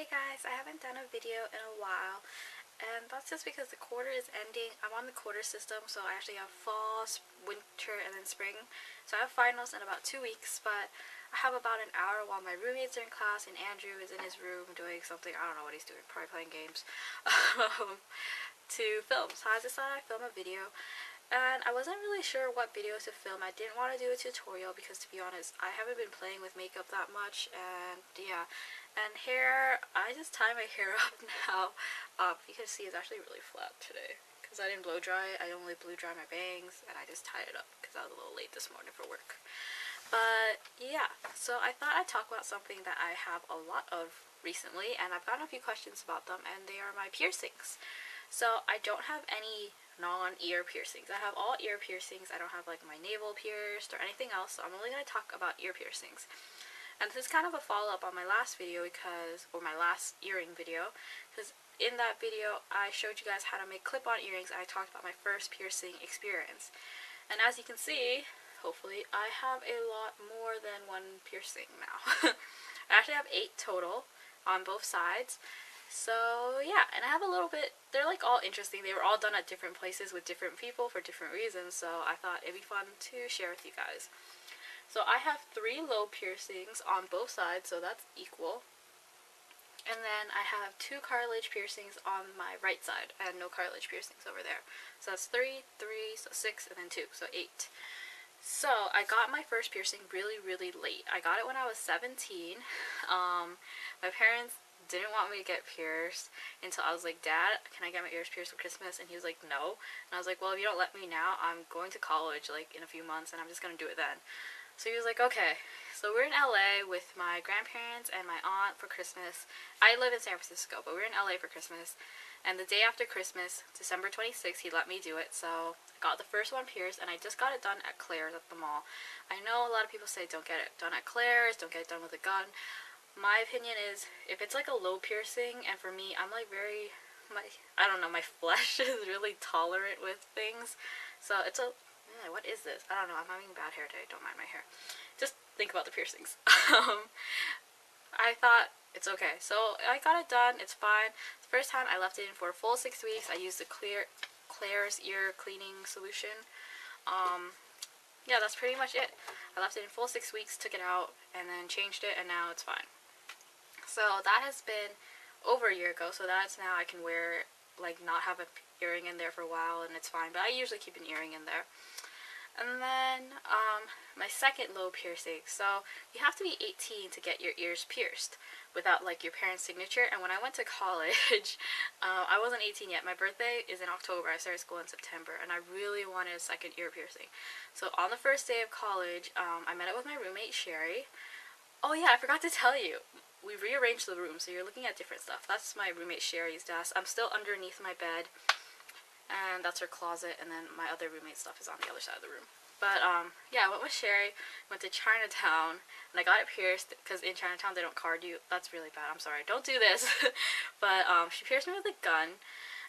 Hey guys, I haven't done a video in a while, and that's just because the quarter is ending. I'm on the quarter system, so I actually have fall, winter, and then spring. So I have finals in about 2 weeks, but I have about an hour while my roommates are in class and Andrew is in his room doing something. I don't know what he's doing, probably playing games, to film. So I decided I'd film a video. And I wasn't really sure what video to film. I didn't want to do a tutorial because, to be honest, I haven't been playing with makeup that much, and yeah. And hair, I just tie my hair up now. You can see it's actually really flat today because I didn't blow dry. I only blew dry my bangs, and I just tied it up because I was a little late this morning for work. But yeah, so I thought I'd talk about something that I have a lot of recently, and I've gotten a few questions about them, and they are my piercings. So I don't have any non-ear piercings. I have all ear piercings. I don't have like my navel pierced or anything else, so I'm only going to talk about ear piercings. And this is kind of a follow-up on my last video or my last earring video, because in that video I showed you guys how to make clip-on earrings. I talked about my first piercing experience. And as you can see, hopefully, I have a lot more than one piercing now. I actually have 8 total on both sides. So yeah, and I have a little bit, they're like all interesting. They were all done at different places with different people for different reasons, so I thought it'd be fun to share with you guys. So I have 3 lobe piercings on both sides, so that's equal. And then I have 2 cartilage piercings on my right side and no cartilage piercings over there. So that's 3, 3, so 6, and then 2, so 8. So I got my first piercing really late. I got it when I was 17. My parents didn't want me to get pierced until I was like, Dad, can I get my ears pierced for Christmas? And he was like, no. And I was like, well, if you don't let me now, I'm going to college like in a few months and I'm just gonna do it then. So he was like, okay. So we're in LA with my grandparents and my aunt for Christmas. I live in San Francisco, but we're in LA for Christmas. And the day after Christmas, December 26th, he let me do it. So I got the first one pierced, and I just got it done at Claire's at the mall. I know a lot of people say don't get it done at Claire's, don't get it done with a gun. My opinion is, if it's like a low piercing, and for me, I'm like I don't know, my flesh is really tolerant with things. So it's what is this? I don't know, I'm having bad hair today, don't mind my hair. Just think about the piercings. I thought it's okay. So I got it done, it's fine. The first time I left it in for a full 6 weeks. I used the Claire's ear cleaning solution. Yeah, that's pretty much it. I left it in full 6 weeks, took it out, and then changed it, and now it's fine. So that has been over a year ago, so that's now I can wear, like, not have an earring in there for a while, and it's fine, but I usually keep an earring in there. And then, my second lobe piercing. So, you have to be 18 to get your ears pierced without, like, your parents' signature. And when I went to college, I wasn't 18 yet. My birthday is in October. I started school in September, and I really wanted a second ear piercing. So, on the first day of college, I met up with my roommate, Sherry. Oh, yeah, I forgot to tell you. We rearranged the room, so you're looking at different stuff. That's my roommate, Sherry's desk. I'm still underneath my bed. And that's her closet, and then my other roommate stuff is on the other side of the room. But, yeah, I went with Sherry, went to Chinatown, and I got it pierced, because in Chinatown they don't card you. That's really bad, I'm sorry, don't do this. But, she pierced me with a gun,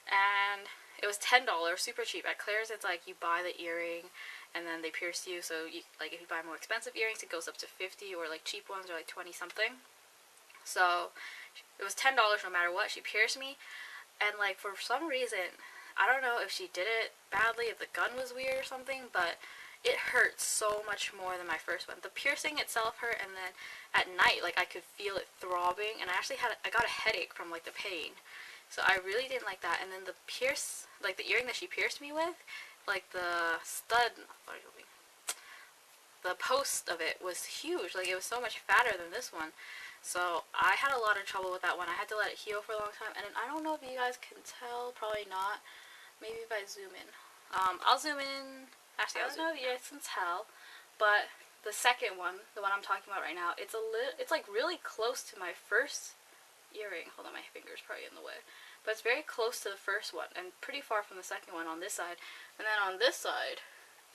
and it was $10, super cheap. At Claire's, it's like, you buy the earring, and then they pierce you, so, like, if you buy more expensive earrings, it goes up to $50, or, like, cheap ones are, like, 20-something. So, it was $10 no matter what. She pierced me, and, like, for some reason, I don't know if she did it badly, if the gun was weird or something, but it hurt so much more than my first one. The piercing itself hurt, and then at night, like, I could feel it throbbing, and I got a headache from, like, the pain. So I really didn't like that. And then the earring that she pierced me with, like, the post of it was huge. Like, it was so much fatter than this one. So I had a lot of trouble with that one. I had to let it heal for a long time. And I don't know if you guys can tell. Probably not. Maybe if I zoom in. I'll zoom in. Actually, I don't know if you guys can tell. But the second one, the one I'm talking about right now, it's like really close to my first earring. Hold on, my finger's probably in the way. But it's very close to the first one and pretty far from the second one on this side. And then on this side,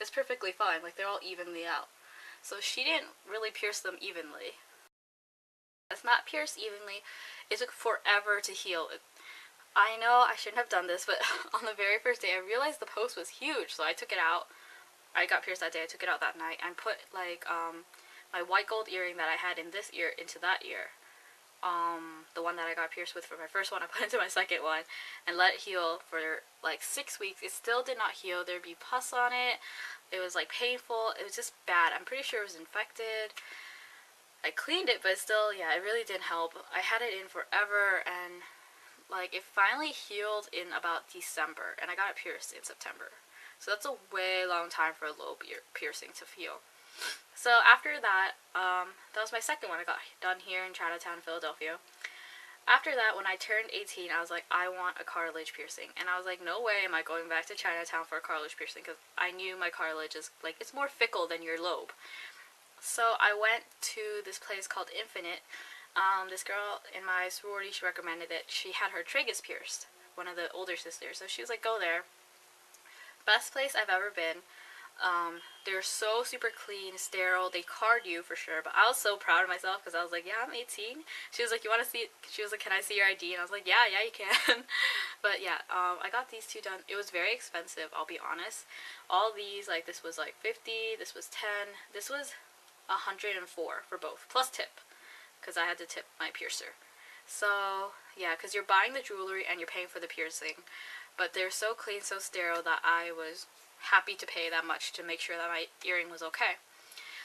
it's perfectly fine. Like, they're all evenly out. So she didn't really pierce them evenly. It's not pierced evenly. It took forever to heal. I know I shouldn't have done this, but on the very first day I realized the post was huge, so I took it out. I got pierced that day. I took it out that night and put, like, my white gold earring that I had in this ear into that ear. the one that I got pierced with for my first one, I put into my second one and let it heal for like 6 weeks. It still did not heal. There'd be pus on it. It was like painful. It was just bad. I'm pretty sure it was infected. I cleaned it, but still, yeah, it really didn't help. I had it in forever, and like it finally healed in about December, and I got it pierced in September. So that's a way long time for a lobe piercing to heal. So after that, that was my second one. I got done here in Chinatown, Philadelphia. After that, when I turned 18, I was like, I want a cartilage piercing. And I was like, no way am I going back to Chinatown for a cartilage piercing, because I knew my cartilage is, like, it's more fickle than your lobe. So I went to this place called Infinite. This girl in my sorority, she recommended it. She had her tragus pierced, one of the older sisters. So she was like, go there. Best place I've ever been. They're so super clean, sterile. They card you for sure, but I was so proud of myself because I was like, yeah, I'm 18. She was like, you want to see it? She was like, can I see your ID? And I was like, yeah, you can. But yeah, I got these two done. It was very expensive, I'll be honest. All these, like, this was like 50, this was 10, this was 104 for both, plus tip, because I had to tip my piercer. So yeah, because you're buying the jewelry and you're paying for the piercing, but they're so clean, so sterile that I was happy to pay that much to make sure that my earring was okay.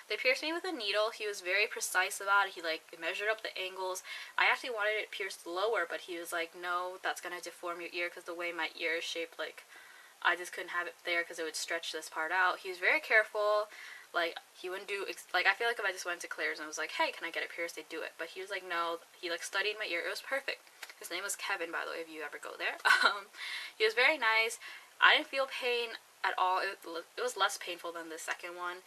They pierced me with a needle. He was very precise about it. He like measured up the angles. I actually wanted it pierced lower, but he was like, no, that's gonna deform your ear, because the way my ear is shaped, like, I just couldn't have it there because it would stretch this part out. He was very careful. Like, he wouldn't do, like, I feel like if I just went to Claire's and was like, hey, can I get it pierced, they'd do it. But he was like, no. He like studied my ear. It was perfect. His name was Kevin, by the way, if you ever go there. He was very nice. I didn't feel pain at all. It was less painful than the second one.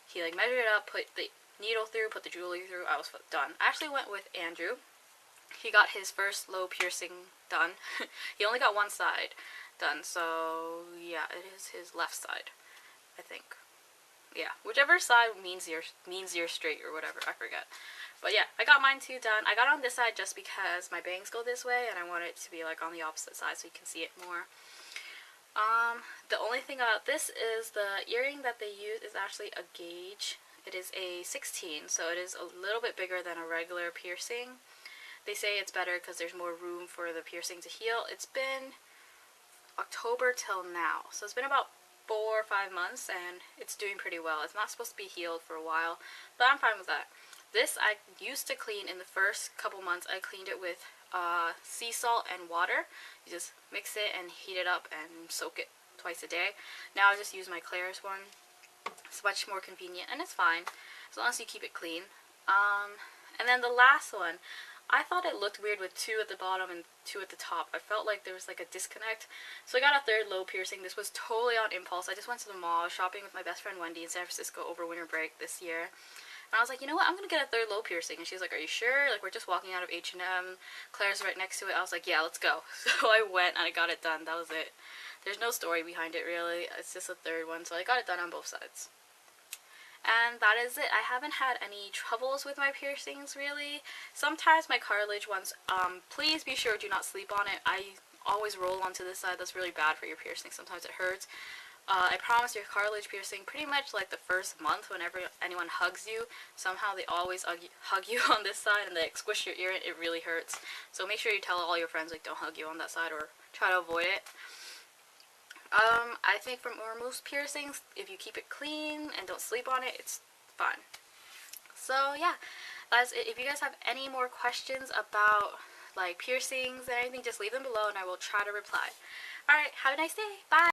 He like measured it up, put the needle through, put the jewelry through. I was done. I actually went with Andrew. He got his first lobe piercing done. He only got one side done, so yeah, it is his left side, I think. Yeah, whichever side means you're straight or whatever, I forget. But yeah, I got mine too done. I got on this side just because my bangs go this way, and I want it to be like on the opposite side so you can see it more. The only thing about this is the earring that they use is actually a gauge. It is a 16, so it is a little bit bigger than a regular piercing. They say it's better because there's more room for the piercing to heal. It's been October till now, so it's been about 4 or 5 months, and it's doing pretty well. It's not supposed to be healed for a while, but I'm fine with that. This I used to clean in the first couple months. I cleaned it with sea salt and water. You just mix it and heat it up and soak it twice a day. Now I just use my Claire's one. It's much more convenient, and it's fine as long as you keep it clean. And then the last one, I thought it looked weird with 2 at the bottom and 2 at the top. I felt like there was like a disconnect. So I got a third lobe piercing. This was totally on impulse. I just went to the mall shopping with my best friend Wendy in San Francisco over winter break this year. And I was like, you know what, I'm going to get a third lobe piercing. And she's like, are you sure? Like, we're just walking out of H&M. Claire's right next to it. I was like, yeah, let's go. So I went and I got it done. That was it. There's no story behind it, really. It's just a third one. So I got it done on both sides. And that is it. I haven't had any troubles with my piercings, really. Sometimes my cartilage ones, please be sure do not sleep on it. I always roll onto this side. That's really bad for your piercing. Sometimes it hurts. I promise your cartilage piercing, pretty much like the first month whenever anyone hugs you, somehow they always hug you on this side and they squish your ear and it really hurts. So make sure you tell all your friends, like, don't hug you on that side or try to avoid it. I think for most piercings, if you keep it clean and don't sleep on it, it's fun. So yeah, that's it. If you guys have any more questions about like piercings or anything, just leave them below and I will try to reply. Alright, have a nice day. Bye!